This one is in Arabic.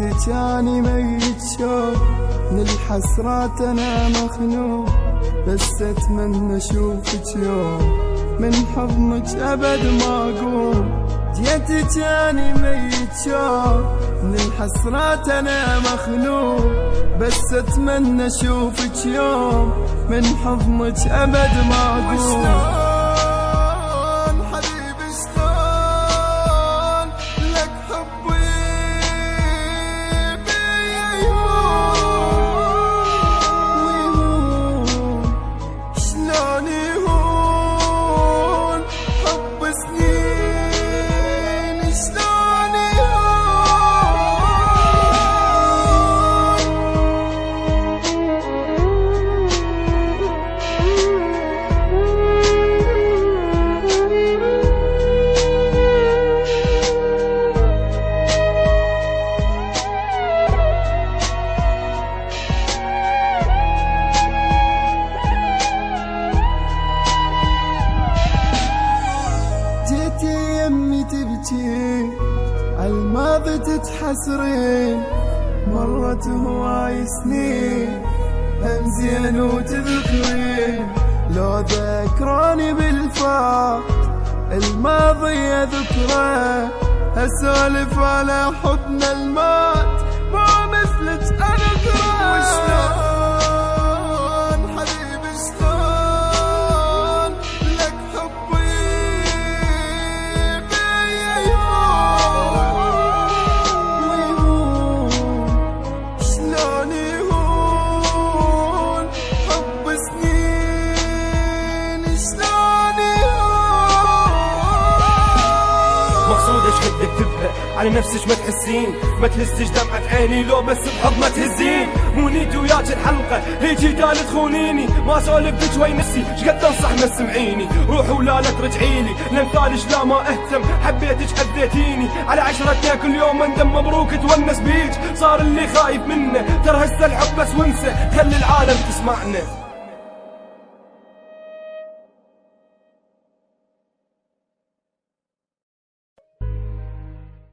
جيتك اني ميت شوق من الحسرات انا مخنوق، بس اتمنى اشوفك يوم من حضنك ابد ما اقوم. جيتك اني ميت شوق من الحسرات انا مخنوق، بس اتمنى اشوفك يوم من حضنك ابد ما اقوم. جيتي يمي تبكي عالماضي تتحسرين، مرت هواي سنين هم زين وتذكرين. لو ذكراني بالفات الماضي يا ذكرى، اسولف على حضن المات ما مثلك انا ذكرى. مقصودش بدك تبقى على نفسك ما تحسين، ما تهزش دمعة عيني لو بس بحضن ما تهزين. مو نيتي وياك الحلقة هيجي قال تخونيني، ما سولف بك وين نفسي شقد انصح ما تسمعيني. روحي ولا لا ترجعيلي لامثالش لا ما اهتم، حبيتك حبيتيني على عشرتنا كل يوم اندم. مبروك تونس بيك صار اللي خايف منه، ترى هسه الحب بس وانسى خلي العالم تسمعنا.